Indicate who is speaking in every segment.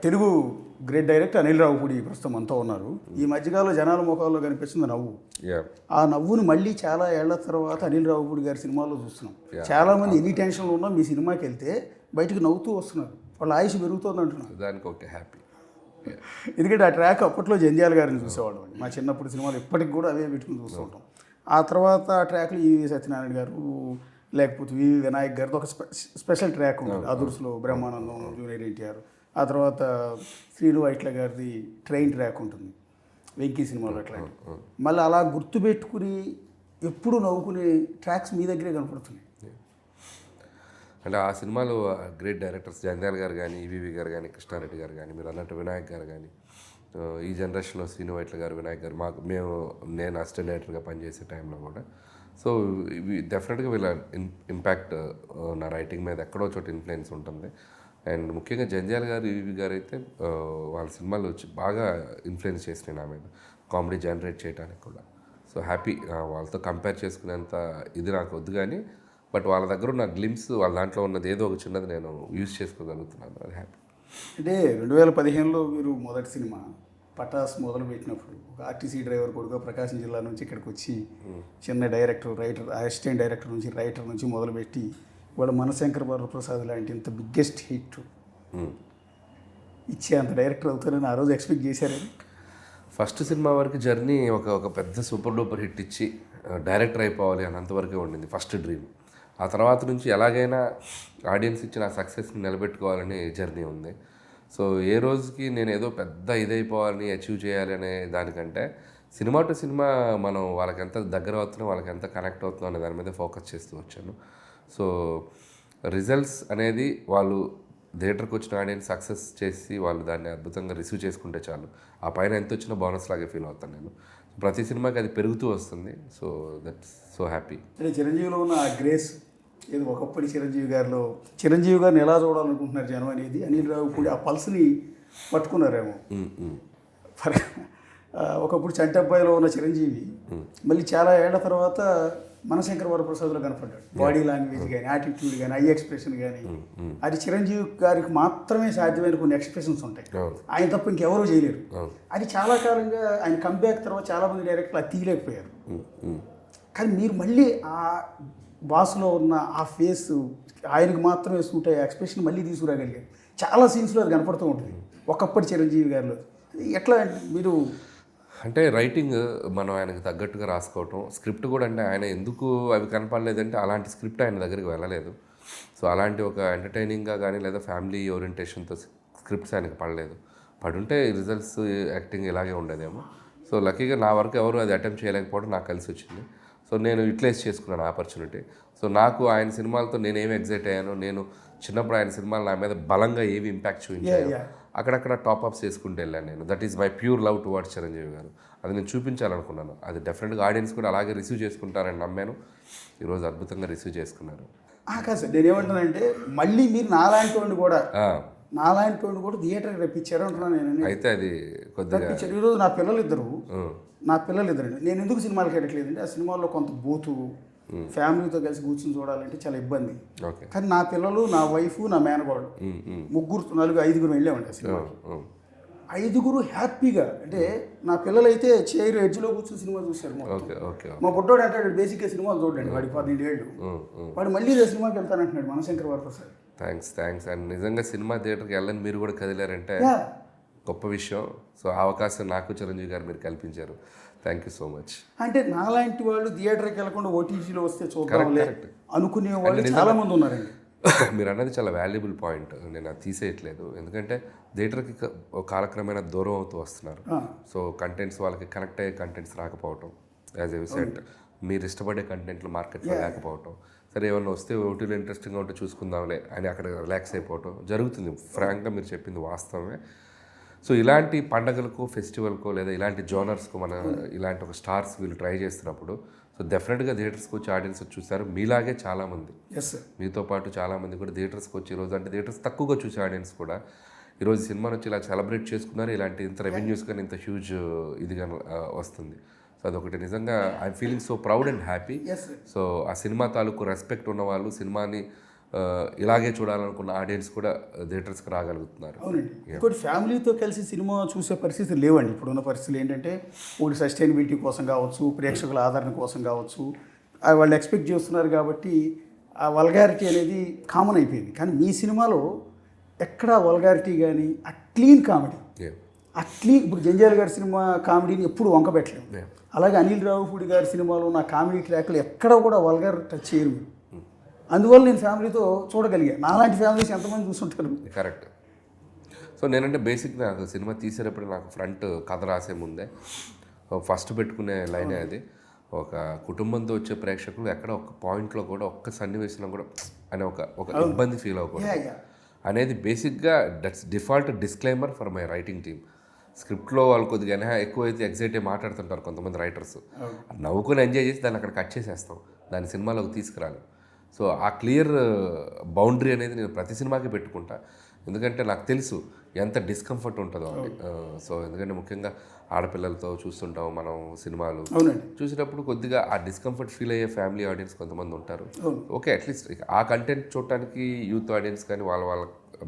Speaker 1: Telugu great director Anil Ravipudi ప్రస్తుతం మనతో ఉన్నారు. ఈ మధ్యకాలంలో జనాల ముఖాల్లో కనిపిస్తుంది నవ్వు. ఆ నవ్వుని మళ్ళీ చాలా ఏళ్ల తర్వాత అనిల్ రావుపూడి గారి సినిమాలో చూస్తున్నాం. చాలామంది ఎన్ని టెన్షన్లు ఉన్నా మీ సినిమాకి వెళ్తే బయటకు నవ్వుతూ వస్తున్నారు. వాళ్ళ ఆయుష్ పెరుగుతుంది అంటున్నారు.
Speaker 2: దానికి ఒక హ్యాపీ.
Speaker 1: ఎందుకంటే ఆ ట్రాక్ అప్పట్లో జంధ్యాల గారిని చూసేవాళ్ళం. మా చిన్నప్పుడు సినిమాలు ఇప్పటికి కూడా అవే పెట్టుకుని చూస్తూ ఉంటాం. ఆ తర్వాత ఆ ట్రాక్లు ఈవి సత్యనారాయణ గారు లేకపోతే వివి వినాయక్ గారితో ఒక స్పెషల్ ట్రాక్ ఉంటుంది. అదుర్స్లో బ్రహ్మానందం, జూనియర్ ఎన్టీఆర్. ఆ తర్వాత శ్రీను వైట్ల గారిది ట్రైన్ ట్రాక్ ఉంటుంది వెంకీ సినిమాలో. అట్లాంటి మళ్ళీ అలా గుర్తుపెట్టుకుని ఎప్పుడు నవ్వుకునే ట్రాక్స్ మీ దగ్గరే కనపడుతున్నాయి.
Speaker 2: అంటే ఆ సినిమాలో గ్రేట్ డైరెక్టర్స్ జంధ్యాల గారు కానీ, ఈవీవి గారు కానీ, కృష్ణారెడ్డి గారు కానీ, మీరు అన్నట్టు వినాయక్ గారు కానీ, ఈ జనరేషన్లో శ్రీను వైట్ల గారు, వినాయక్ గారు, నేను అసిస్టెంట్ డైరెక్టర్గా పనిచేసే టైంలో కూడా. సో ఇవి డెఫినెట్గా వీళ్ళ ఇంపాక్ట్ నా రైటింగ్ మీద ఎక్కడో చోట ఇన్ఫ్లుయెన్స్ ఉంటుంది. అండ్ ముఖ్యంగా జంధ్యాల గారు, ఈవీవి గారు అయితే వాళ్ళ సినిమాలు వచ్చి బాగా ఇన్ఫ్లుయెన్స్ చేసినాయి నా మీద, కామెడీ జనరేట్ చేయడానికి కూడా. So happy. వాళ్ళతో కంపేర్ చేసుకునేంత ఇది నాకు వద్దు, కానీ బట్ వాళ్ళ దగ్గర ఉన్న గ్లిమ్స్, వాళ్ళ దాంట్లో ఉన్నది ఏదో ఒక చిన్నది నేను యూజ్ చేసుకోగలుగుతున్నాను. అది హ్యాపీ.
Speaker 1: అంటే 2015లో మీరు మొదటి సినిమా పటాస్ మొదలు పెట్టినప్పుడు ఒక ఆర్టీసీ డ్రైవర్ కొడుకు ప్రకాశం జిల్లా నుంచి ఇక్కడికి వచ్చి చిన్న డైరెక్టర్, రైటర్, అసిస్టెంట్ డైరెక్టర్ నుంచి, రైటర్ నుంచి మొదలుపెట్టి వాళ్ళ మనశంకర్ వరప్రసాద్ లాంటి ఇంత బిగ్గెస్ట్ హిట్ ఇచ్చే అంత డైరెక్టర్ అవుతారని ఆ రోజు ఎక్స్పెక్ట్ చేశారని?
Speaker 2: ఫస్ట్ సినిమా వరకు జర్నీ ఒక పెద్ద సూపర్ డూపర్ హిట్ ఇచ్చి డైరెక్టర్ అయిపోవాలి అని అంతవరకే ఉండింది ఫస్ట్ డ్రీమ్. ఆ తర్వాత నుంచి ఎలాగైనా ఆడియన్స్ ఇచ్చిన ఆ సక్సెస్ని నిలబెట్టుకోవాలని జర్నీ ఉంది. సో ఏ రోజుకి నేను ఏదో పెద్ద ఇదైపోవాలని, అచీవ్ చేయాలి అనే దానికంటే సినిమా టు సినిమా మనం వాళ్ళకి ఎంత దగ్గర అవుతున్నాం, వాళ్ళకి ఎంత కనెక్ట్ అవుతున్నాం అనే దాని మీద ఫోకస్ చేస్తూ వచ్చాను. సో రిజల్ట్స్ అనేది వాళ్ళు థియేటర్కి వచ్చిన ఆడియన్స్ సక్సెస్ చేసి వాళ్ళు దాన్ని అద్భుతంగా రిసీవ్ చేసుకుంటే చాలు. ఆ పైన ఎంత వచ్చినా బోనస్ లాగే ఫీల్ అవుతాను నేను. ప్రతి సినిమాకి అది పెరుగుతూ వస్తుంది. So that's so happy.
Speaker 1: అంటే చిరంజీవిలో ఉన్న ఆ గ్రేస్ ఏదో ఒకప్పుడు చిరంజీవి గారిని ఎలా చూడాలనుకుంటున్నారు జనం అనేది అనిల్ రావుపూడి ఆ పల్స్ని పట్టుకున్నారేమో. ఒకప్పుడు చంటబ్బాయిలో ఉన్న చిరంజీవి మళ్ళీ చాలా ఏళ్ల తర్వాత మనశంకర్ వరప్రసాద్లో కనపడ్డాడు. బాడీ లాంగ్వేజ్ కానీ, యాటిట్యూడ్ కానీ, ఐ ఎక్స్ప్రెషన్ కానీ, అది చిరంజీవి గారికి మాత్రమే సాధ్యమైన కొన్ని ఎక్స్ప్రెషన్స్ ఉంటాయి. ఆయన తప్ప ఇంకెవరూ చేయలేరు. అది చాలా కాలంగా ఆయన కంబ్యాక్ తర్వాత చాలామంది డైరెక్టర్లు అది తీయలేకపోయారు. కానీ మీరు మళ్ళీ ఆ బాస్లో ఉన్న ఆ ఫేస్, ఆయనకు మాత్రమే సూట్ అయ్యే ఎక్స్ప్రెషన్ మళ్ళీ తీసుకురాగలిగారు. చాలా సీన్స్లో అది కనపడుతూ ఉంటుంది ఒకప్పటి చిరంజీవి గారిలో. ఎట్లా మీరు
Speaker 2: అంటే రైటింగ్ మనం ఆయనకు తగ్గట్టుగా రాసుకోవటం, స్క్రిప్ట్ కూడా అంటే ఆయన ఎందుకు అవి కనపడలేదంటే అలాంటి స్క్రిప్ట్ ఆయన దగ్గరికి వెళ్ళలేదు. సో అలాంటి ఒక ఎంటర్టైనింగ్గా కానీ లేదా ఫ్యామిలీ ఓరియంటేషన్తో స్క్రిప్ట్స్ ఆయనకు పడలేదు. పడుంటే రిజల్ట్స్, యాక్టింగ్ ఇలాగే ఉండేదేమో. సో లక్కీగా నా వరకు ఎవరు అది అటెంప్ట్ చేయలేకపోవడం నాకు కలిసి వచ్చింది. సో నేను యూటిలైజ్ చేసుకున్నాను ఆపర్చునిటీ. సో నాకు ఆయన సినిమాలతో నేనేమి ఎగ్జైట్ అయ్యాను, నేను చిన్నప్పుడు ఆయన సినిమాలు నా మీద బలంగా ఏవి ఇంపాక్ట్ చూపించాను, అక్కడక్కడ టాప్అప్స్ చేసుకుంటూ వెళ్ళాను నేను. That is my pure love towards Chiranjeevi గారు. అది నేను చూపించాలనుకున్నాను. అది డెఫినెట్గా ఆడియన్స్ కూడా అలాగే రిసీవ్ చేసుకుంటారని నమ్మాను. ఈరోజు అద్భుతంగా రిసీవ్ చేసుకున్నారు.
Speaker 1: కాదు సార్, నేను ఏమంటానంటే మళ్ళీ మీరు నాలాంటి వాడిని కూడా థియేటర్కి రప్పించారు అంటున్నాను నేను.
Speaker 2: అయితే అది కొద్దిగా
Speaker 1: ఈరోజు నా పిల్లలు ఇద్దరు నేను ఎందుకు సినిమాలకి వెళ్ళట్లేదంటే ఆ సినిమాల్లో కొంత బూతు ఫ్యామిలీతో కలిసి కూర్చొని చూడాలంటే చాలా ఇబ్బంది. కానీ నా పిల్లలు, నా వైఫ్, నా మేనగోడు ఐదుగురు వెళ్ళామండి ఆ సినిమా. ఐదుగురు హ్యాపీగా, అంటే నా పిల్లలు అయితే చైర్ ఎడ్జ్లో కూర్చొని సినిమా చూశారు. మా బుడ్డోడు అంటాడు బేసిక్గా సినిమాలు చూడండి, వాడికి 12 ఏళ్ళు, వాడు మళ్ళీ ఇదే సినిమాకి వెళ్తానంటున్నాడు మనశంకర్ వరప్రసాద్.
Speaker 2: థ్యాంక్స్. అండ్ నిజంగా సినిమా థియేటర్కి వెళ్ళని మీరు కూడా కదిలారంటే గొప్ప విషయం. సో ఆ అవకాశం నాకు చిరంజీవి గారు మీరు కల్పించారు. Thank you so much.
Speaker 1: అంటే నాలాంటి వాళ్ళు థియేటర్కి వెళ్ళకుండా ఓటీజీలో వస్తే చూద్దాం అనుకునే వాళ్ళు చాలా మంది ఉన్నారండి.
Speaker 2: మీరు అన్నది చాలా వాల్యుబుల్ పాయింట్. నేను అది తీసేయట్లేదు. ఎందుకంటే థియేటర్కి కాలక్రమేణా దూరం అవుతూ వస్తున్నారు. సో కంటెంట్స్ వాళ్ళకి కనెక్ట్ అయ్యే కంటెంట్స్ రాకపోవటం, యాజ్ ఎ సెట్ మీరు ఇష్టపడే కంటెంట్లు మార్కెట్లో లేకపోవటం, సరే ఏమన్నా వస్తే ఓటీలో ఇంట్రెస్టింగ్గా ఉంటే చూసుకుందాంలే అని అక్కడ రిలాక్స్ అయిపోవటం జరుగుతుంది. ఫ్రాంక్గా మీరు చెప్పింది వాస్తవమే. సో ఇలాంటి పండగలకు, ఫెస్టివల్కో లేదా ఇలాంటి జోనర్స్కు మన ఇలాంటి ఒక స్టార్స్ వీళ్ళు ట్రై చేస్తున్నప్పుడు సో డెఫినెట్గా థియేటర్స్కి వచ్చి ఆడియన్స్ చూస్తారు. మీలాగే చాలామంది, మీతో పాటు చాలామంది కూడా థియేటర్స్కి వచ్చి ఈరోజు అంటే థియేటర్స్ తక్కువగా చూసే ఆడియన్స్ కూడా ఈరోజు సినిమాని వచ్చి ఇలా సెలబ్రేట్ చేసుకున్నారు. ఇలాంటి ఇంత రెవెన్యూస్ కానీ ఇంత హ్యూజ్ ఇదిగా వస్తుంది. సో అదొకటి నిజంగా I'm feeling so proud and happy. So ఆ సినిమా తాలూకు రెస్పెక్ట్ ఉన్నవాళ్ళు, సినిమాని ఇలాగే చూడాలనుకున్న ఆడియన్స్ కూడా థియేటర్స్కి రాగలుగుతున్నారు.
Speaker 1: అవునండి. ఇంకోటి ఫ్యామిలీతో కలిసి సినిమా చూసే పరిస్థితులు లేవండి. ఇప్పుడున్న పరిస్థితులు ఏంటంటే ఒకటి సస్టైనబిలిటీ కోసం కావచ్చు, ప్రేక్షకుల ఆదరణ కోసం కావచ్చు, వాళ్ళు ఎక్స్పెక్ట్ చేస్తున్నారు కాబట్టి ఆ వల్గారిటీ అనేది కామన్ అయిపోయింది. కానీ మీ సినిమాలో ఎక్కడా వల్గారిటీ కానీ ఆ క్లీన్ కామెడీ, ఆ క్లీన్, ఇప్పుడు జంజాల గారి సినిమా కామెడీని ఎప్పుడు వంకబెట్టలేము. అలాగే అనిల్ రావుపూడి గారి సినిమాలో నా కామెడీ ట్రాక్లు ఎక్కడ కూడా వల్గార్ టచ్ చేయరు మీరు. అందువల్ల నేను ఫ్యామిలీతో చూడగలిగా. నాలాంటి ఫ్యామిలీస్ ఎంతమంది చూస్తుంటారు.
Speaker 2: కరెక్ట్. సో నేనంటే బేసిక్ నాకు సినిమా తీసేటప్పుడు నాకు ఫ్రంట్ కథ రాసే ముందే ఫస్ట్ పెట్టుకునే లైనే అది. ఒక కుటుంబంతో వచ్చే ప్రేక్షకులు ఎక్కడ ఒక పాయింట్లో కూడా ఒక్క సన్నివేశంలో కూడా అనే ఒక ఇబ్బంది ఫీల్ అవ్వకూడదు అనేది బేసిక్గా that's default disclaimer for my writing team. స్క్రిప్ట్లో వాళ్ళు కొద్దిగా ఎక్కువైతే ఎగ్జైట్ అయ్యి మాట్లాడుతుంటారు కొంతమంది రైటర్స్. నవ్వుకొని ఎంజాయ్ చేసి దాన్ని అక్కడ కట్ చేసేస్తాం, దాని సినిమాలోకి తీసుకురాలి. సో ఆ క్లియర్ బౌండరీ అనేది నేను ప్రతి సినిమాకి పెట్టుకుంటా. ఎందుకంటే నాకు తెలుసు ఎంత డిస్కంఫర్ట్ ఉంటుందో అని. సో ఎందుకంటే ముఖ్యంగా ఆడపిల్లలతో చూస్తుంటాం మనం సినిమాలు. చూసేటప్పుడు కొద్దిగా ఆ డిస్కంఫర్ట్ ఫీల్ అయ్యే ఫ్యామిలీ ఆడియన్స్ కొంతమంది ఉంటారు. ఓకే, అట్లీస్ట్ ఆ కంటెంట్ చూడటానికి యూత్ ఆడియన్స్ కానీ వాళ్ళ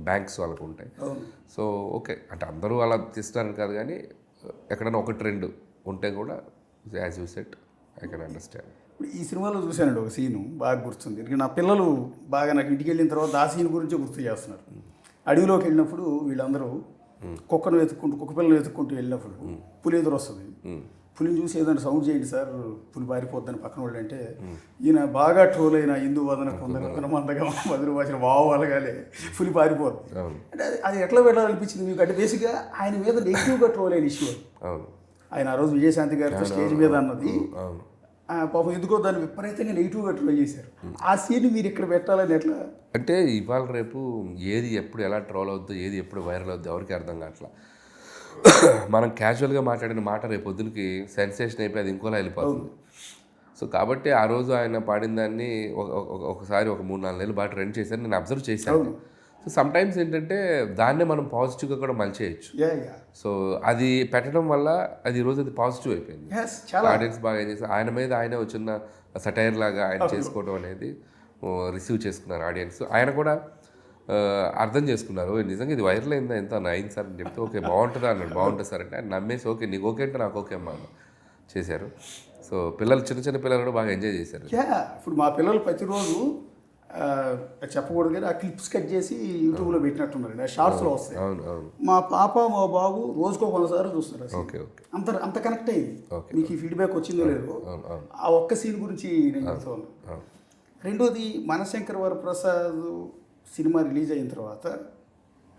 Speaker 2: బ్యాంక్స్ వాళ్ళకు ఉంటాయి. సో ఓకే, అంటే అందరూ అలా తీస్తారని కాదు, కానీ ఎక్కడైనా ఒక ట్రెండ్ ఉంటే కూడా as you set I can understand.
Speaker 1: ఇప్పుడు ఈ సినిమాలో చూశానండి ఒక సీను బాగా గుర్తుంది. ఎందుకంటే నా పిల్లలు బాగా నాకు ఇంటికి వెళ్ళిన తర్వాత ఆ సీన్ గురించి గుర్తు చేస్తున్నారు. అడవిలోకి వెళ్ళినప్పుడు వీళ్ళందరూ కుక్క పిల్లలు వెతుక్కుంటూ వెళ్ళినప్పుడు పులి ఎదురు వస్తుంది. పులిని చూసి ఏదైనా సౌండ్ చేయండి సార్, పులి పారిపోద్దని పక్కన వాళ్ళు అంటే, ఈయన బాగా ట్రోల్ అయిన హిందూ వదన కొందరు మందగా మధుర భాష వావు అనగానే పులి పారిపోదు. అంటే అది ఎట్లా పెట్టాలనిపించింది మీకు? అంటే బేసిక్గా ఆయన మీద నెగిటివ్గా ట్రోల్ అయిన ఇష్యూ. ఆయన ఆ రోజు విజయశాంతి గారితో స్టేజ్ మీద అన్నది పాపం ఎందుకో దాన్ని విపరీతంగా నెగిటివ్గా ట్రై చేశారు. ఆ సీన్ మీరు ఇక్కడ పెట్టాలని ఎట్లా?
Speaker 2: అంటే ఇవాళ రేపు ఏది ఎప్పుడు ఎలా ట్రోల్ అవుద్దో, ఏది ఎప్పుడు వైరల్ అవుద్దో ఎవరికి అర్థం కావట్లా. మనం క్యాజువల్గా మాట్లాడిన మాట రేపు పొద్దునకి సెన్సేషన్ అయిపోయి అది ఇంకోలా వెళ్ళిపోతుంది. సో కాబట్టి ఆ రోజు ఆయన పాడిన దాన్ని ఒకసారి ఒక 3-4 నెలలు బాగా ట్రెండ్ చేశారు, నేను అబ్జర్వ్ చేశాను. సో సమ్ టైమ్స్ ఏంటంటే దాన్నే మనం పాజిటివ్గా కూడా మలిచేయచ్చు. సో అది పెట్టడం వల్ల అది ఈరోజు అది పాజిటివ్ అయిపోయింది. ఆడియన్స్ బాగా ఏం చేస్తారు, ఆయన మీద ఆయనే వచ్చిన సటైర్ లాగా ఆయన చేసుకోవడం అనేది రిసీవ్ చేసుకున్నారు ఆడియన్స్. ఆయన కూడా అర్థం చేసుకున్నారు, నిజంగా ఇది వైరల్ అయిందా, ఎంత అయింది సార్ అని చెప్తే ఓకే బాగుంటుందా అన్నాడు. బాగుంటుంది సార్ అంటే ఆయన నమ్మేసి ఓకే నీకు ఓకే అంటే నాకు ఓకే అమ్మా చేశారు. సో పిల్లలు చిన్న పిల్లలు కూడా బాగా ఎంజాయ్ చేశారు.
Speaker 1: ఇప్పుడు మా పిల్లలు ప్రతిరోజు చెప్పకూడదు కానీ ఆ క్లిప్స్ కట్ చేసి యూట్యూబ్లో పెట్టినట్టున్నారు, ఆ షార్ట్స్లో వస్తాయి. మా పాప మా బాబు రోజుకో కొనసారి చూస్తారు. అంత కనెక్ట్ అయింది. మీకు ఈ ఫీడ్బ్యాక్ వచ్చిందో లేదో ఆ ఒక్క సీన్ గురించి నేను చెప్తాను. రెండోది, మనశంకర్ వరప్రసాద్ సినిమా రిలీజ్ అయిన తర్వాత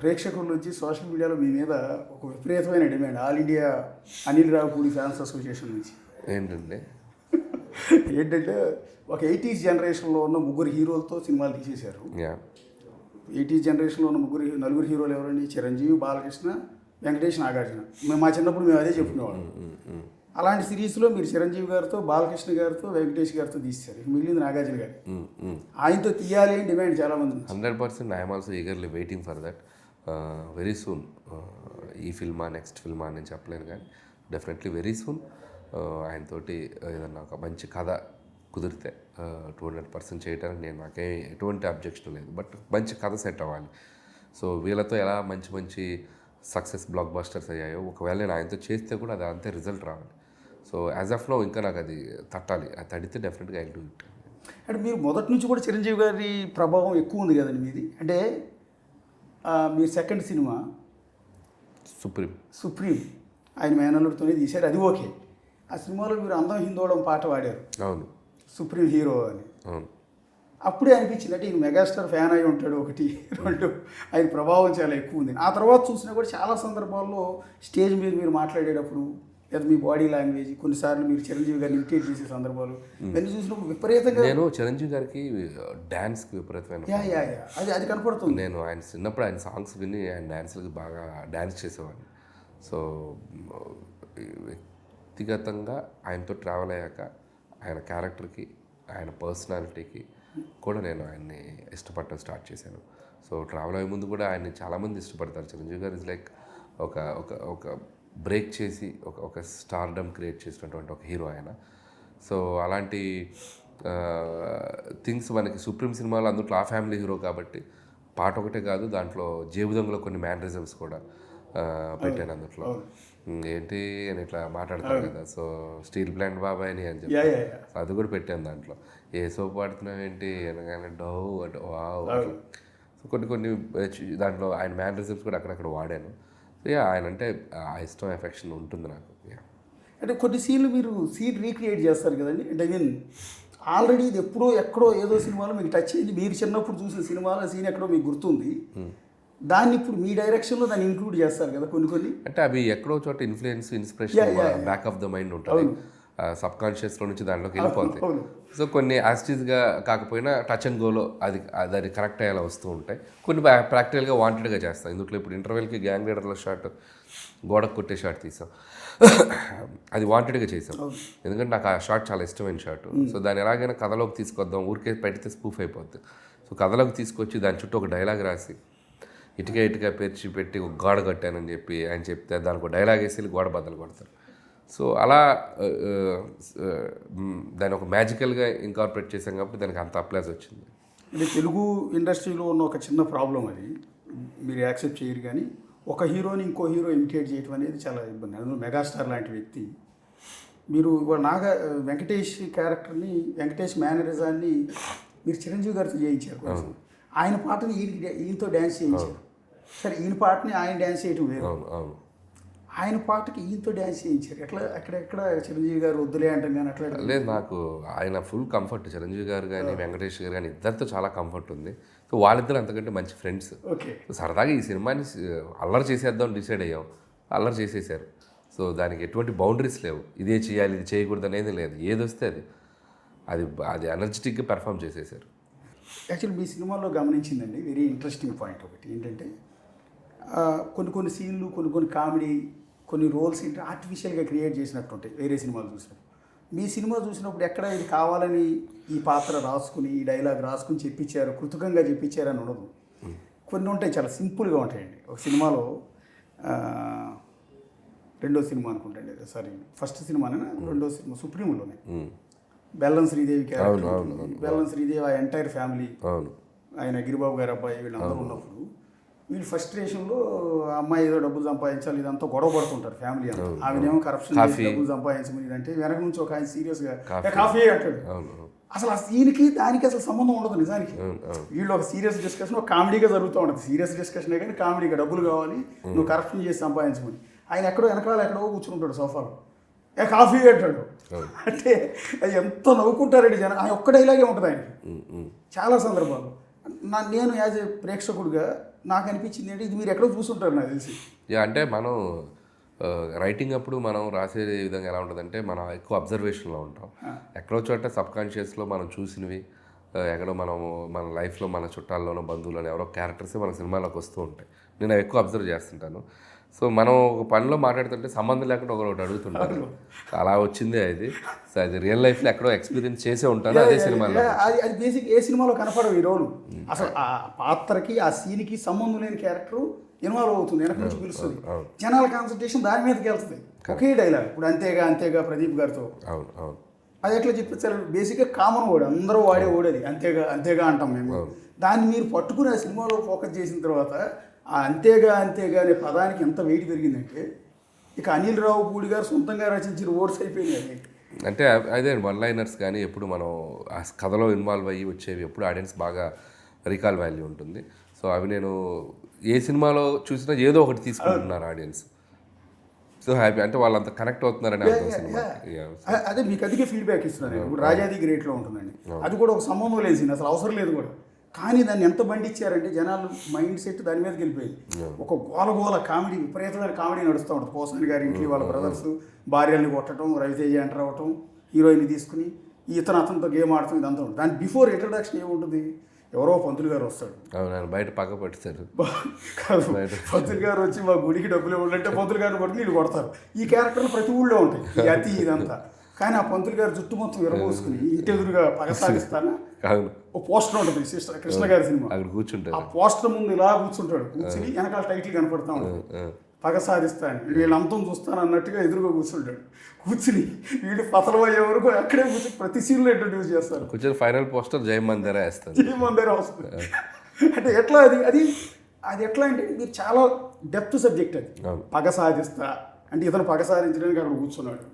Speaker 1: ప్రేక్షకుల నుంచి సోషల్ మీడియాలో మీ మీద ఒక విపరీతమైన demand, all India Anil Ravipudi fans association నుంచి. ఏంటంటే ఒక 80s జనరేషన్లో ఉన్న 3 హీరోలతో సినిమాలు తీసేశారు. 80s జనరేషన్లో ఉన్న నలుగురు హీరోలు ఎవరండి? చిరంజీవి, బాలకృష్ణ, వెంకటేష్, నాగార్జున. మా చిన్నప్పుడు మేము అదే చెప్పుకునేవాళ్ళం. అలాంటి సిరీస్లో మీరు చిరంజీవి గారితో, బాలకృష్ణ గారితో, వెంకటేష్ గారితో తీశారు. మిగిలింది నాగార్జున గారు. ఆయనతో తీయాలి అని డిమాండ్ చాలామంది.
Speaker 2: 100% I'm also eagerly waiting for that. Very soon ఈ ఫిల్మా నెక్స్ట్ ఫిల్మా అని చెప్పలేను, కానీ డెఫినెట్లీ వెరీ సూన్ ఆయనతోటి ఏదన్నా ఒక మంచి కథ కుదిరితే 200% చేయడానికి నాకే ఎటువంటి అబ్జెక్షన్ లేదు. బట్ మంచి కథ సెట్ అవ్వాలి. సో వీళ్ళతో ఎలా మంచి సక్సెస్ బ్లాక్ బస్టర్స్ అయ్యాయో, ఒకవేళ నేను ఆయనతో చేస్తే కూడా అది అంతే రిజల్ట్ రావాలి. సో యాజ్ ఆఫ్ నో ఇంకా నాకు అది తట్టాలి. అది తడితే డెఫినెట్గా ఐ డూ ఇట్.
Speaker 1: అంటే మీరు మొదటి నుంచి కూడా చిరంజీవి గారి ప్రభావం ఎక్కువ ఉంది కదండి మీది. అంటే మీ సెకండ్ సినిమా సుప్రీం ఆయన మేనల్లుడితోనే తీశారు, అది ఓకే. ఆ సినిమాలో మీరు అందం హిందోళం పాట వాడారు.
Speaker 2: అవును,
Speaker 1: సుప్రీం హీరో అని.
Speaker 2: అవును.
Speaker 1: అప్పుడే అనిపించింది అంటే ఈయన మెగాస్టార్ ఫ్యాన్ అయి ఉంటాడు, 1, 2 ఆయన ప్రభావం చాలా ఎక్కువ ఉంది. ఆ తర్వాత చూసినా కూడా చాలా సందర్భాల్లో స్టేజ్ మీద మీరు మాట్లాడేటప్పుడు లేదా మీ బాడీ లాంగ్వేజ్, కొన్నిసార్లు మీరు చిరంజీవి గారిని ఇమిటేట్ చేసే సందర్భాలు ఇవన్నీ చూసినప్పుడు విపరీతంగా.
Speaker 2: నేను చిరంజీవి గారికి డ్యాన్స్కి విపరీతమైన
Speaker 1: అది కనపడుతుంది.
Speaker 2: నేను ఆయన చిన్నప్పుడు ఆయన సాంగ్స్ విని ఆయన డ్యాన్స్లకి బాగా డ్యాన్స్ చేసేవాడిని. సో వ్యక్తిగతంగా ఆయనతో ట్రావెల్ అయ్యాక ఆయన క్యారెక్టర్కి, ఆయన పర్సనాలిటీకి కూడా నేను ఆయన్ని ఇష్టపడటం స్టార్ట్ చేశాను. సో ట్రావెల్ అయ్యే ముందు కూడా ఆయన్ని చాలామంది ఇష్టపడతారు. చిరంజీవి గారు ఇస్ లైక్ ఒక బ్రేక్ చేసి ఒక స్టార్డమ్ క్రియేట్ చేసినటువంటి ఒక హీరో ఆయన. సో అలాంటి థింగ్స్ మనకి సుప్రీం సినిమాలో అందులో ఆ ఫ్యామిలీ హీరో కాబట్టి పాట ఒకటే కాదు దాంట్లో జేబుదొంగలో కొన్ని మ్యానరిజమ్స్ కూడా పెట్టాను అందులో. ఏంటి అని ఇట్లా మాట్లాడతారు కదా, సో స్టీల్ ప్లాంట్ బాబాయ్ అని చెప్పి సో అది కూడా పెట్టాను దాంట్లో. ఏ సోప్ వాడుతున్నావు ఏంటి అనగానే డవ్ అంటే వావ్. సో కొన్ని దాంట్లో ఆయన మ్యానరిజమ్స్ కూడా అక్కడక్కడ వాడాను. సో ఆయన అంటే ఆ ఇష్టం ఎఫెక్షన్ ఉంటుంది నాకు.
Speaker 1: అంటే కొన్ని సీన్లు మీరు సీన్ రీక్రియేట్ చేస్తారు కదండి. అంటే ఐ మీన్ ఆల్రెడీ ఇది ఎప్పుడో ఎక్కడో ఏదో సినిమాలో మీకు టచ్ అయింది, మీరు చిన్నప్పుడు చూసిన సినిమాలో సీన్ ఎక్కడో మీకు గుర్తుంది, దాన్ని ఇప్పుడు మీ డైరెక్షన్లో దాన్ని ఇంక్లూడ్ చేస్తారు కదా కొన్ని. అంటే
Speaker 2: అవి ఎక్కడో చోట inspiration back of the mind ఉంటుంది, సబ్ కాన్షియస్లో నుంచి దాంట్లోకి వెళ్ళిపోతాయి. సో కొన్ని యాస్టీస్గా కాకపోయినా టచ్ అండ్ గోలో అది కరెక్ట్ అయ్యేలా వస్తూ ఉంటాయి. కొన్ని ప్రాక్టికల్గా వాంటెడ్గా చేస్తాం. ఇందులో ఇప్పుడు ఇంటర్వెల్కి గ్యాంగ్ లీడర్లో షాట్, గోడకు కొట్టే షాట్ తీసాం, అది వాంటెడ్గా చేసాం. ఎందుకంటే నాకు ఆ షాట్ చాలా ఇష్టమైన షాట్. సో దాన్ని ఎలాగైనా కథలోకి తీసుకొద్దాం, ఊరికే పెడితే స్పూఫ్ అయిపోద్ది. సో కథలోకి తీసుకొచ్చి దాని చుట్టూ ఒక డైలాగ్ రాసి ఇటుక పేర్చి పెట్టి ఒక గోడ కట్టానని చెప్పి ఆయన చెప్తే దానికి ఒక డైలాగ్ వేసి గోడ బద్దలు కొడతారు. సో అలా దాన్ని ఒక మ్యాజికల్గా ఇంకార్పొరేట్ చేశాం కాబట్టి దానికి అంత అప్లాజ్ వచ్చింది.
Speaker 1: అంటే తెలుగు ఇండస్ట్రీలో ఉన్న ఒక చిన్న ప్రాబ్లం అది, మీరు యాక్సెప్ట్ చేయరు కానీ ఒక హీరోని ఇంకో హీరో ఇమిటేట్ చేయడం అనేది చాలా ఇబ్బంది. అందులో మెగాస్టార్ లాంటి వ్యక్తి మీరు వెంకటేష్ క్యారెక్టర్ని, వెంకటేష్ మేనరిజాన్ని మీరు చిరంజీవి గారితో చేయించారు. ఆయన పాటని ఈయనతో డ్యాన్స్ చేయించారు. సరే ఈయన పాటని ఆయన డ్యాన్స్ చేయటం వేరు, ఆయన పాటకి ఈయనతో డ్యాన్స్ చేయించారు. ఎక్కడ చిరంజీవి గారు వద్దులే అంటాం కానీ అట్లా
Speaker 2: లేదు. నాకు ఆయన ఫుల్ కంఫర్ట్, చిరంజీవి గారు కానీ వెంకటేష్ గారు కానీ ఇద్దరితో చాలా కంఫర్ట్ ఉంది. సో వాళ్ళిద్దరు అంతకంటే మంచి ఫ్రెండ్స్.
Speaker 1: ఓకే,
Speaker 2: సరదాగా ఈ సినిమాని అల్లరి చేసేద్దాం డిసైడ్ అయ్యాం, అల్లరి చేసేసారు. సో దానికి ఎటువంటి బౌండరీస్ లేవు, ఇదే చేయాలి ఇది చేయకూడదు అనేది లేదు, ఏది వస్తే అది ఎనర్జెటిక్గా పెర్ఫామ్ చేసేసారు.
Speaker 1: యాక్చువల్లీ మీ సినిమాలో గమనించిందండి వెరీ ఇంట్రెస్టింగ్ పాయింట్ ఒకటి ఏంటంటే, కొన్ని సీన్లు, కొన్ని కామెడీ, కొన్ని రోల్స్ ఏంటి ఆర్టిఫిషియల్గా క్రియేట్ చేసినట్టు ఉంటాయి వేరే సినిమాలు చూసినప్పుడు. మీ సినిమా చూసినప్పుడు ఎక్కడ ఇది కావాలని ఈ పాత్ర రాసుకుని, ఈ డైలాగ్ రాసుకుని చెప్పించారు, కృతకంగా చెప్పించారు అని ఉండదు. కొన్ని ఉంటాయి చాలా సింపుల్గా ఉంటాయండి. ఒక సినిమాలో రెండో సినిమా అనుకుంటాండి, సారీ ఫస్ట్ సినిమానేనా రెండో సినిమా సుప్రీంలోనే బెల్లం శ్రీదేవి క్యారెక్టర్, బెల్లం శ్రీదేవి ఆ ఎంటైర్ ఫ్యామిలీ, ఆయన గిరిబాబు గారి అబ్బాయి వీళ్ళందరూ ఉన్నప్పుడు వీళ్ళు ఫ్రస్ట్రేషన్లో అమ్మాయి ఏదో డబ్బులు సంపాదించాలి ఇదంతా గొడవ పడుతుంటారు ఫ్యామిలీ అంతా. ఆమెనేమో కరప్షన్ డబ్బులు సంపాదించమని అంటే వెనక నుంచి ఒక ఆయన సీరియస్గా కాఫీ అంటాడు. అసలు ఆ సీన్కి దానికి అసలు సంబంధం ఉండదు నిజానికి. వీళ్ళు ఒక సీరియస్ డిస్కషన్, ఒక కామెడీగా జరుగుతూ ఉంటుంది. సీరియస్ డిస్కషనే కానీ కామెడీగా డబ్బులు కావాలి, నువ్వు కరప్షన్ చేసి సంపాదించమని. ఆయన ఎక్కడో కూర్చుంటాడు సోఫాలో, కాఫీ అంటాడు. అంటే అది ఎంత నవ్వుకుంటారండి జనం. ఆయన ఒక్క డైలాగే ఉంటుంది ఆయనకి చాలా సందర్భాలు. నేను యాజ్ ఏ ప్రేక్షకుడిగా నాకు అనిపించింది అంటే ఇది మీరు ఎక్కడో చూసుంటారు నాకు తెలిసి.
Speaker 2: అంటే మనం రైటింగ్ అప్పుడు మనం రాసే విధంగా ఎలా ఉంటుందంటే మనం ఎక్కువ అబ్జర్వేషన్లో ఉంటాం. ఎక్కడో చోట సబ్ కాన్షియస్లో మనం చూసినవి ఎక్కడో మన లైఫ్లో మన చుట్టాల్లోనో బంధువుల్లోనో ఎవరో క్యారెక్టర్సే మన సినిమాలోకి వస్తూ ఉంటాయి. నేను ఎక్కువ అబ్జర్వ్ చేస్తుంటాను. సో మనం ఒక పనిలో మాట్లాడుతుంటే సంబంధం లేకుండా ఒకటి అడుగుతుంటారు, అలా వచ్చిందే అది. సో అది రియల్ లైఫ్లో ఎక్కడో ఎక్స్పీరియన్స్ చేసే ఉంటాను అదే సినిమాలో.
Speaker 1: అది బేసిక్ ఏ సినిమాలో కనపడవు ఈ రోలు. అసలు ఆ పాత్రకి ఆ సీన్కి సంబంధం లేని క్యారెక్టర్ ఇన్వాల్వ్ అవుతుంది, వెనక నుంచి పిలుస్తుంది, జనాల కాన్సన్ట్రేషన్ దాని మీదకి వెళ్తుంది. ఒకే డైలాగ్ ఇప్పుడు అంతేగా ప్రదీప్ గారితో. అది ఎట్లా చెప్పించారు, బేసిక్గా కామన్ వర్డ్, అందరూ వాడే వర్డ్ అది, అంతేగా అంటాం మేము. దాన్ని మీరు పట్టుకుని ఆ సినిమాలో ఫోకస్ చేసిన తర్వాత ఆ అంతేగా అనే పదానికి ఎంత వెయిట్ పెరిగిందంటే ఇక అనిల్ రావుపూడి గారు సొంతంగా రచించిన వర్డ్స్ అయిపోయినాయి.
Speaker 2: అంటే అదే వన్ లైనర్స్ కానీ ఎప్పుడు మనం ఆ కథలో ఇన్వాల్వ్ అయ్యి వచ్చేవి ఎప్పుడు ఆడియన్స్ బాగా రీకాల్ వాల్యూ ఉంటుంది. సో అవి నేను ఏ సినిమాలో చూసినా ఏదో ఒకటి తీసుకుంటున్నారు ఆడియన్స్. సో హ్యాపీ అంటే వాళ్ళు అంత కనెక్ట్ అవుతున్నారని అర్థం సినిమా.
Speaker 1: అదే మీకు అదిగే ఫీడ్బ్యాక్ ఇస్తున్నాను. ఇప్పుడు రాజాది గ్రేట్లో ఉంటుందండి, అది కూడా ఒక సంబంధం లేదు సీన్, అసలు అవసరం లేదు కూడా. కానీ దాన్ని ఎంత బండిచ్చారంటే జనాలు మైండ్ సెట్ దాని మీదకి వెళ్ళిపోయింది. ఒక గోల కామెడీ, విపరీతమైన కామెడీ నడుస్తూ ఉంటుంది. పోసాని గారి ఇంట్లో వాళ్ళ బ్రదర్స్ భార్యల్ని కొట్టడం, రవితేజ ఎంటర్ అవ్వటం, హీరోయిన్ని తీసుకుని అతనితో గేమ్ ఆడటం, ఇదంతా ఉంటుంది. దాని బిఫోర్ ఇంట్రడక్షన్ ఏముంటుంది, ఎవరో పంతులు గారు వస్తాడు,
Speaker 2: బయట పక్క పట్టిస్తారు.
Speaker 1: పంతులు గారు వచ్చి మా గుడికి డబ్బులు ఇవ్వాలంటే పంతులు గారిని కొట్టి వీళ్ళు కొడతారు. ఈ క్యారెక్టర్లు ప్రతి ఊళ్ళో ఉంటాయి, ఈ అతి ఇదంతా. కానీ ఆ పంతులు గారు జుట్టు మొత్తం విరబోసుకుని ఇంటెదురుగా పగ సాగిస్తాను ఓ పోస్టర్ ఉంటుంది కృష్ణ గారి సినిమా,
Speaker 2: అక్కడ కూర్చుంటాడు.
Speaker 1: ఆ పోస్టర్ ముందు ఇలా కూర్చుంటాడు, కూర్చుని వెనకాల టైటిల్ కనపడతా ఉంటుంది. పగ సాధిస్తాను వీళ్ళ అంతం చూస్తాను అన్నట్టుగా ఎదురుగా కూర్చుంటాడు. కూర్చుని వీళ్ళు పతలమయ్యే వరకు అక్కడే కూర్చొని ప్రతి సీన్లో ఇంట్రడ్యూస్ చేస్తారు.
Speaker 2: కొంచెం ఫైనల్ పోస్టర్ జై మందిరా వేస్తారు.
Speaker 1: మందిరం వస్తుంది. అంటే ఎట్లా అది ఎట్లా అంటే మీరు చాలా డెప్త్ సబ్జెక్ట్ అది. పగ సాధిస్తా అంటే ఇతను పగ సాధించడానికి అక్కడ కూర్చున్నాడు,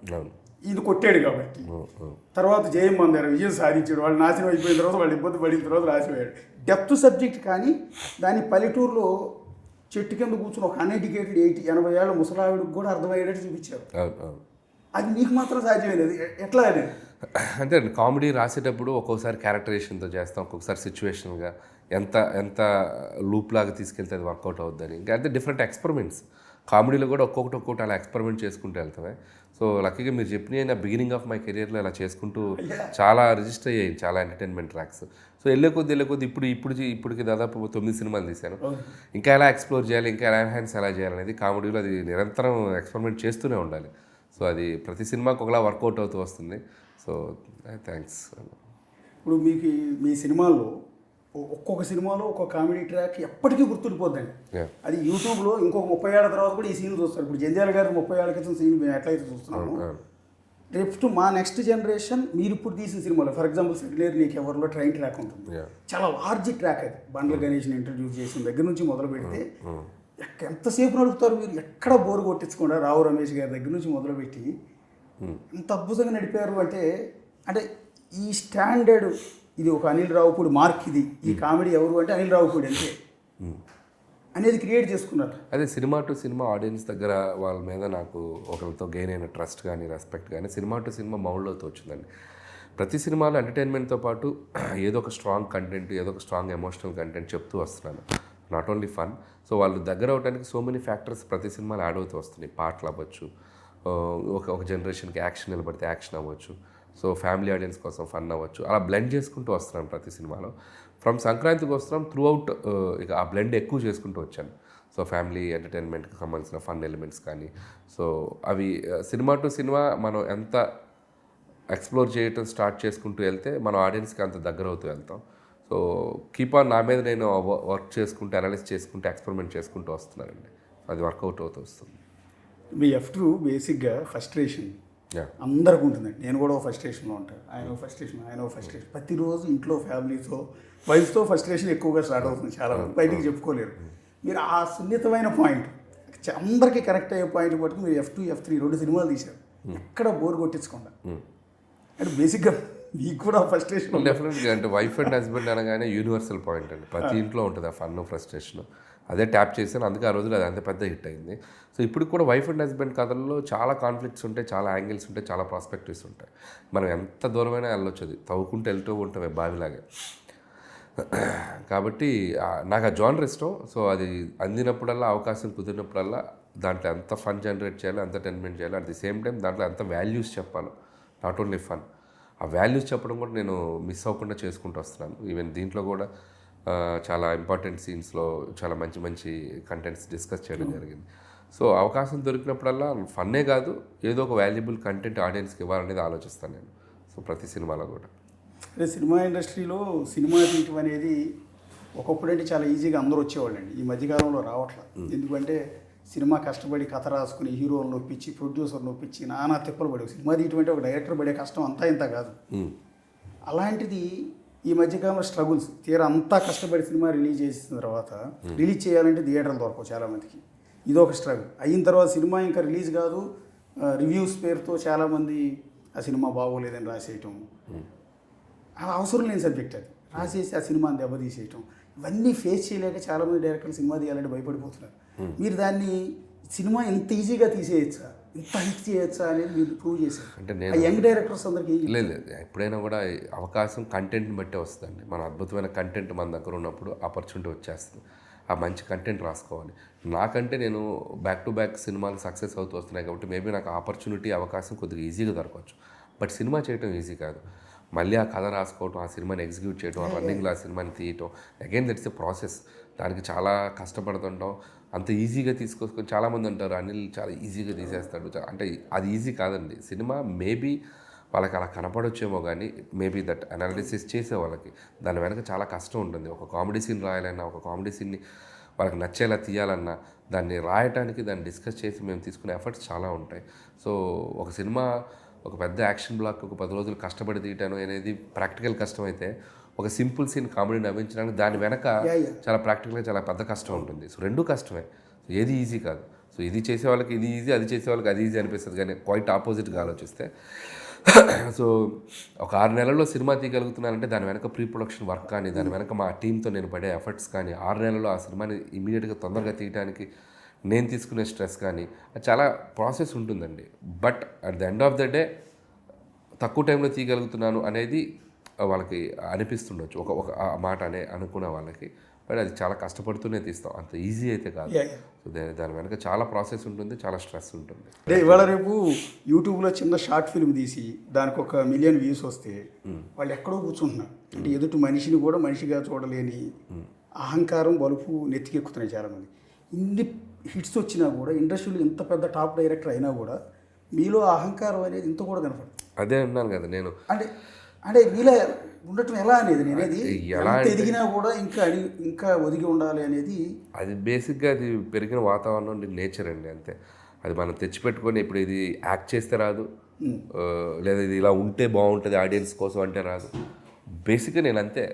Speaker 1: ఇది కొట్టాడు కాబట్టి. తర్వాత జయం పొందారు, విజయం సాధించాడు, వాళ్ళు నాశనం అయిపోయిన తర్వాత వాళ్ళు ఇబ్బంది పడిన తర్వాత రాసిపోయాడు. డెప్త్ సబ్జెక్ట్ కానీ దాని పల్లెటూరులో చెట్టు కింద కూర్చుని ఒక అన్ఎడ్యుకేటెడ్ 80 ఏళ్ళ ముసలావిడికి కూడా అర్థమయ్యేటట్టు చూపించారు. అది మీకు మాత్రం సాధ్యమైనది ఎట్లా అనేది
Speaker 2: అంటే కామెడీ రాసేటప్పుడు ఒక్కొక్కసారి క్యారెక్టరేషన్తో చేస్తాం, ఒక్కొక్కసారి సిచ్యువేషన్గా ఎంత లూప్ లాగా తీసుకెళ్తే అది వర్కౌట్ అవుద్దని. ఇంకా అంటే డిఫరెంట్ ఎక్స్పెరిమెంట్స్ కామెడీలో కూడా ఒక్కొక్కటి అలా ఎక్స్పెరిమెంట్ చేసుకుంటూ వెళ్తామే. సో లక్కీగా మీరు చెప్పిన బిగినింగ్ ఆఫ్ మై కెరియర్లో ఇలా చేసుకుంటూ చాలా రిజిస్టర్ అయ్యాయి చాలా ఎంటర్టైన్మెంట్ ట్రాక్స్. సో వెళ్ళే కొద్ది ఇప్పటికి దాదాపు 9 సినిమాలు తీశాను. ఇంకా ఎలా ఎక్స్ప్లోర్ చేయాలి, ఇంకా ఎలా ఎన్హాన్స్ ఎలా చేయాలనేది కామెడీలో అది నిరంతరం ఎక్స్పెరిమెంట్ చేస్తూనే ఉండాలి. సో అది ప్రతి సినిమాకి ఒకలా వర్కౌట్ అవుతూ వస్తుంది. So thanks.
Speaker 1: ఇప్పుడు మీకు మీ సినిమాల్లో ఒక్కొక్క సినిమాలో ఒక్కొక్క కామెడీ ట్రాక్ ఎప్పటికీ గుర్తుండిపోద్దండి. అది యూట్యూబ్లో ఇంకొక 30 ఏళ్ళ తర్వాత కూడా ఈ సీన్ చూస్తారు. ఇప్పుడు జంధ్యాల గారు 30 ఏళ్ళ క్రితం సీన్ మేము ఎట్లయితే చూస్తున్నాము, రేపు మా నెక్స్ట్ జనరేషన్ మీరు ఇప్పుడు తీసిన సినిమాలో ఫర్ ఎగ్జాంపుల్ సెటిలేరు నీకు ఎవరిలో ట్రైన్ ట్రాక్ ఉంటుంది. చాలా లార్జ్ ట్రాక్ అది. బండ్ల గణేష్ని ఇంట్రడ్యూస్ చేసిన దగ్గర నుంచి మొదలు పెడితే ఎంతసేపు నడుపుతారు మీరు, ఎక్కడ బోరు కొట్టించకుండా రావు రమేష్ గారి దగ్గర నుంచి మొదలుపెట్టి ఎంత అద్భుతంగా నడిపారు. అంటే ఈ స్టాండర్డ్ ఇది ఒక అనిల్ రావుపూడి మార్క్, ఇది ఈ కామెడీ ఎవరు అంటే అనిల్ రావుపూడి అంతే అనేది క్రియేట్ చేసుకున్నారు.
Speaker 2: అదే సినిమా టు సినిమా ఆడియన్స్ దగ్గర వాళ్ళ మీద నాకు ఒకరితో గెయిన్ అయిన ట్రస్ట్ కానీ రెస్పెక్ట్ కానీ సినిమా టు సినిమా మౌల్డ్తో వచ్చిందండి. ప్రతి సినిమాలో ఎంటర్టైన్మెంట్తో పాటు ఏదో ఒక స్ట్రాంగ్ కంటెంట్, ఏదో ఒక స్ట్రాంగ్ ఎమోషనల్ కంటెంట్ చెప్తూ వస్తున్నాను. Not only fun. సో వాళ్ళు దగ్గర అవడానికి సో మెనీ ఫ్యాక్టర్స్ ప్రతి సినిమాలో యాడ్ అవుతూ వస్తున్నాయి. పాటలు అవ్వచ్చు, ఒక జనరేషన్కి యాక్షన్ నిలబడితే యాక్షన్ అవ్వచ్చు, సో ఫ్యామిలీ ఆడియన్స్ కోసం ఫన్ అవ్వచ్చు, అలా బ్లెండ్ చేసుకుంటూ వస్తున్నాను ప్రతి సినిమాలో. ఫ్రమ్ సంక్రాంతికి వస్తున్నాం త్రూ అవుట్ ఇక ఆ బ్లెండ్ ఎక్కువ చేసుకుంటూ వచ్చాను. సో ఫ్యామిలీ ఎంటర్టైన్మెంట్కి సంబంధించిన ఫన్ ఎలిమెంట్స్ కానీ, సో అవి సినిమా టు సినిమా మనం ఎంత ఎక్స్ప్లోర్ చేయటం స్టార్ట్ చేసుకుంటూ వెళ్తే మన ఆడియన్స్కి అంత దగ్గర అవుతూ వెళ్తాం. సో కీప్ ఆన్ నా మీద నేను వర్క్ చేసుకుంటూ అనలైజ్ చేసుకుంటూ ఎక్స్పెరిమెంట్ చేసుకుంటూ వస్తున్నానండి. అది వర్కౌట్ అవుతూ వస్తుంది.
Speaker 1: మీ F2 బేసిక్గా ఫ్రస్ట్రేషన్ అందరికీ ఉంటుందండి. నేను కూడా ఒక ఫ్రస్ట్రేషన్లో ఉంటాను, ఆయన ఫ్రస్ట్రేషన్ ప్రతిరోజు ఇంట్లో ఫ్యామిలీతో వైఫ్తో ఫ్రస్ట్రేషన్ ఎక్కువగా స్టార్ట్ అవుతుంది. చాలా బయటికి చెప్పుకోలేరు. మీరు ఆ సున్నితమైన పాయింట్ అందరికీ కనెక్ట్ అయ్యే పాయింట్ పట్టుకుని మీరు F2, F3 2 సినిమాలు తీశారు, ఎక్కడ బోర్ కొట్టించకుండా. అంటే బేసిక్గా మీకు కూడా ఫ్రస్ట్రేషన్
Speaker 2: డెఫినెట్గా. అంటే వైఫ్ అండ్ హస్బెండ్ అనగానే యూనివర్సల్ పాయింట్ అండి. ప్రతి ఇంట్లో ఉంటుంది ఆ ఫన్ ఫ్రస్ట్రేషన్. అదే ట్యాప్ చేశాను, అందుకే ఆ రోజులు అది అంత పెద్ద హిట్ అయింది. సో ఇప్పుడు కూడా వైఫ్ అండ్ హస్బెండ్ కథల్లో చాలా కాన్ఫ్లిక్ట్స్ ఉంటాయి, చాలా యాంగిల్స్ ఉంటాయి, చాలా ప్రాస్పెక్టివ్స్ ఉంటాయి. మనం ఎంత దూరమైనా వెళ్ళొచ్చు, అది తవ్వుకుంటూ వెళ్తూ ఉంటామే బావిలాగా. కాబట్టి నాకు ఆ జానర్ ఇష్టం. సో అది అందినప్పుడల్లా, అవకాశం కుదిరినప్పుడల్లా దాంట్లో ఎంత ఫన్ జనరేట్ చేయాలి, ఎంత ఎంటర్టైన్మెంట్ చేయాలి, అట్ ది సేమ్ టైం దాంట్లో ఎంత వాల్యూస్ చెప్పాలి. నాట్ ఓన్లీ ఫన్, ఆ వాల్యూస్ చెప్పడం కూడా నేను మిస్ అవ్వకుండా చేసుకుంటూ వస్తున్నాను. ఈవెన్ దీంట్లో కూడా చాలా ఇంపార్టెంట్ సీన్స్లో చాలా మంచి మంచి కంటెంట్స్ డిస్కస్ చేయడం జరిగింది. సో అవకాశం దొరికినప్పుడల్లా ఫన్నే కాదు, ఏదో ఒక వాల్యుబుల్ కంటెంట్ ఆడియన్స్కి ఇవ్వాలనేది ఆలోచిస్తాను నేను. సో ప్రతి సినిమాలో కూడా.
Speaker 1: అదే సినిమా ఇండస్ట్రీలో సినిమా తీయటం అనేది ఒకప్పుడంటే చాలా ఈజీగా అందరూ వచ్చేవాళ్ళండి. ఈ మధ్యకాలంలో రావట్లేదు. ఎందుకంటే సినిమా కష్టపడి కథ రాసుకుని హీరోలను నొప్పించి ప్రొడ్యూసర్ నొప్పించి నానా తిప్పలు పడే సినిమా తీయటం అంటే ఒక డైరెక్టర్ పడే కష్టం అంతా ఇంత కాదు. అలాంటిది ఈ మధ్యకాలంలో స్ట్రగుల్స్ తీరా అంతా కష్టపడి సినిమా రిలీజ్ చేసిన తర్వాత రిలీజ్ చేయాలంటే థియేటర్లు దొరకవు చాలామందికి. ఇదొక స్ట్రగుల్. అయిన తర్వాత సినిమా ఇంకా రిలీజ్ కాదు, రివ్యూస్ పేరుతో చాలామంది ఆ సినిమా బాగోలేదని రాసేయటం, అలా అవసరం లేని సబ్జెక్ట్ అది. రాసేసి ఆ సినిమాని దెబ్బతీసేయటం, ఇవన్నీ ఫేస్ చేయలేక చాలామంది డైరెక్టర్లు సినిమా తీయాలంటే భయపడిపోతున్నారు. మీరు దాన్ని సినిమా ఎంత ఈజీగా తీసేయచ్చా, ఇంత హిట్ చేయొచ్చా అనేది మీరు ప్రూవ్ చేశారు.
Speaker 2: అంటే
Speaker 1: నేను యంగ్ డైరెక్టర్స్ అందరికీ
Speaker 2: లేదు, ఎప్పుడైనా కూడా అవకాశం కంటెంట్ని బట్టే వస్తుందండి. మన అద్భుతమైన కంటెంట్ మన దగ్గర ఉన్నప్పుడు ఆపర్చునిటీ వచ్చేస్తుంది. ఆ మంచి కంటెంట్ రాసుకోవాలి. నాకంటే నేను బ్యాక్ టు బ్యాక్ సినిమాలు సక్సెస్ అవుతూ వస్తున్నాయి కాబట్టి మేబీ నాకు ఆపర్చునిటీ, అవకాశం కొద్దిగా ఈజీగా దొరకవచ్చు. బట్ సినిమా చేయటం ఈజీ కాదు. మళ్ళీ ఆ కథ రాసుకోవటం, ఆ సినిమాని ఎగ్జిక్యూట్ చేయటం, ఆ రన్నింగ్లో ఆ సినిమాని తీయటం, అగైన్ దట్స్ ఎ ప్రాసెస్. దానికి చాలా కష్టపడుతుంటాం. అంత ఈజీగా తీసుకొచ్చుకొని చాలామంది అంటారు అనిల్ చాలా ఈజీగా తీసేస్తాడు, అంటే అది ఈజీ కాదండి. సినిమా మేబీ వాళ్ళకి అలా కనపడొచ్చేమో కానీ మేబీ దట్ అనాలిసిస్ చేసే వాళ్ళకి దాని వెనక చాలా కష్టం ఉంటుంది. ఒక కామెడీ సీన్ రాయాలన్నా, ఒక కామెడీ సీన్ని వాళ్ళకి నచ్చేలా తీయాలన్నా దాన్ని రాయటానికి దాన్ని డిస్కస్ చేసి మేము తీసుకునే ఎఫర్ట్స్ చాలా ఉంటాయి. సో ఒక సినిమా ఒక పెద్ద యాక్షన్ బ్లాక్ ఒక 10 రోజులు కష్టపడి తీయటాను అనేది ప్రాక్టికల్ కష్టం అయితే, ఒక సింపుల్ సీన్ కామెడీ నవ్వించడానికి దాని వెనక చాలా ప్రాక్టికల్గా చాలా పెద్ద కష్టం ఉంటుంది. సో రెండూ కష్టమే, సో ఏది ఈజీ కాదు. సో ఇది చేసే వాళ్ళకి ఇది ఈజీ, అది చేసే వాళ్ళకి అది ఈజీ అనిపిస్తుంది, కానీ క్వైట్ ఆపోజిట్గా ఆలోచిస్తే. సో ఒక 6 నెలల్లో సినిమా తీయగలుగుతున్నానంటే దాని వెనక ప్రీ ప్రొడక్షన్ వర్క్ కానీ, దాని వెనక మా టీంతో నేను పడే ఎఫర్ట్స్ కానీ, 6 నెలల్లో ఆ సినిమాని ఇమీడియట్గా తొందరగా తీయడానికి నేను తీసుకునే స్ట్రెస్ కానీ, అది చాలా ప్రాసెస్ ఉంటుందండి. But at the end of the day తక్కువ టైంలో తీయగలుగుతున్నాను అనేది వాళ్ళకి అనిపిస్తుండొచ్చు, ఒక ఆ మాట అనుకునే వాళ్ళకి. బట్ అది చాలా కష్టపడుతూనే తీస్తాం, అంత ఈజీ అయితే కాదు. సో దాని వెనక చాలా ప్రాసెస్ ఉంటుంది, చాలా స్ట్రెస్ ఉంటుంది.
Speaker 1: అంటే ఇవాళ రేపు యూట్యూబ్లో చిన్న షార్ట్ ఫిల్మ్ తీసి దానికి 1 మిలియన్ వ్యూస్ వస్తే వాళ్ళు ఎక్కడో కూర్చుంటున్నారు. అంటే ఎదుటి మనిషిని కూడా మనిషిగా చూడలేని అహంకారం బలుపు నెత్తికెక్కుతున్నాయి చాలామంది. ఇన్ని హిట్స్ వచ్చినా కూడా ఇండస్ట్రీలో ఇంత పెద్ద టాప్ డైరెక్టర్ అయినా కూడా మీలో అహంకారం అనేది ఇంత కూడా కనపడుతుంది.
Speaker 2: అదే అన్నాను కదా నేను,
Speaker 1: అంటే మీలో ఉండటం ఎలా అనేది నేనేది ఎలా ఎదిగినా కూడా ఇంకా ఒదిగి ఉండాలి అనేది.
Speaker 2: అది బేసిక్గా అది పెరిగిన వాతావరణం, నేచర్ అండి, అంతే. అది మనం తెచ్చిపెట్టుకొని ఇప్పుడు ఇది యాక్ట్ చేస్తే రాదు, లేదా ఇది ఇలా ఉంటే బాగుంటుంది ఆడియన్స్ కోసం అంటే రాదు. బేసిక్గా నేను అంతే,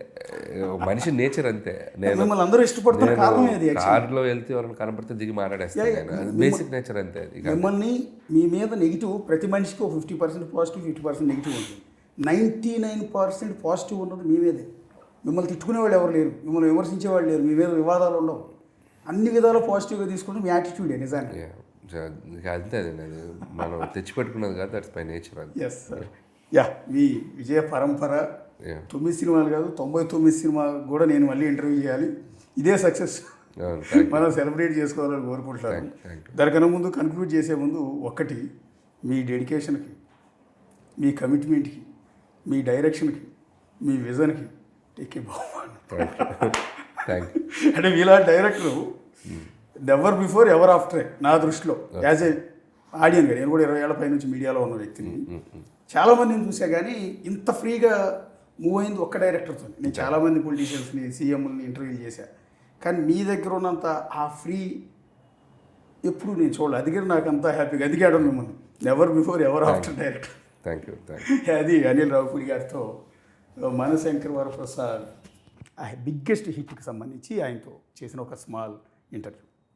Speaker 2: మనిషి నేచర్ అంతే. నేను
Speaker 1: మిమ్మల్ని అందరూ ఇష్టపడుతున్న కారణం ఏది?
Speaker 2: కార్లో వెళ్తే ఎవరైనా కనపడితే దిగి మాట్లాడేస్తాను నేను. బేసిక్ నేచర్ అంతే.
Speaker 1: మిమ్మల్ని మీ మీద నెగిటివ్ ప్రతి మనిషికి 50% పాజిటివ్ 50% నెగిటివ్ ఉంటుంది. 99% పాజిటివ్ ఉన్నది మీ మీదే. మిమ్మల్ని తిట్టుకునేవాళ్ళు ఎవరు లేరు, మిమ్మల్ని విమర్శించేవాళ్ళు లేరు, మీ మీద వివాదాలు ఉండవు. అన్ని విధాలు పాజిటివ్గా తీసుకుంటే మీ యాటిట్యూడే నిజానికి.
Speaker 2: అంతే, అది మనం తెచ్చిపెట్టుకున్నది కాదు, దట్స్ మై నేచర్. అది
Speaker 1: ఎస్ సార్. మీ విజయ పరంపర 9 సినిమాలు కాదు 99 సినిమా కూడా నేను మళ్ళీ ఇంటర్వ్యూ చేయాలి. ఇదే సక్సెస్ మనం సెలబ్రేట్ చేసుకోవాలని కోరుకుంటున్నాను. దానికన్నా ముందు కన్క్లూడ్ చేసే ముందు ఒక్కటి, మీ డెడికేషన్కి, మీ కమిట్మెంట్కి, మీ డైరెక్షన్కి, మీ విజన్కి టేకే బాగున్నాను. అంటే మీలాంటి డైరెక్టరు నెవర్ బిఫోర్ ఎవర్ ఆఫ్టరే నా దృష్టిలో. యాజ్ ఏ ఆడియన్గా నేను కూడా 20 ఏళ్ల పై నుంచి మీడియాలో ఉన్న వ్యక్తిని చాలామందిని చూసా, కానీ ఇంత ఫ్రీగా మూవ్ అయింది ఒక్క డైరెక్టర్తో. నేను చాలామంది పొలిటీషియన్స్ని, సీఎంని ఇంటర్వ్యూ చేశాను, కానీ మీ దగ్గర ఉన్నంత ఆ ఫ్రీ ఎప్పుడు నేను చూడలేదు. అది కూడా నాకు అంతా హ్యాపీగా అదిగాడు మిమ్మల్ని. Never before ever after director.
Speaker 2: Thank you.
Speaker 1: అది అనిల్ రావుపూడి గారితో మనశంకర్ వరప్రసాద్ ఆ బిగ్గెస్ట్ హిట్కి సంబంధించి ఆయనతో చేసిన ఒక స్మాల్ ఇంటర్వ్యూ.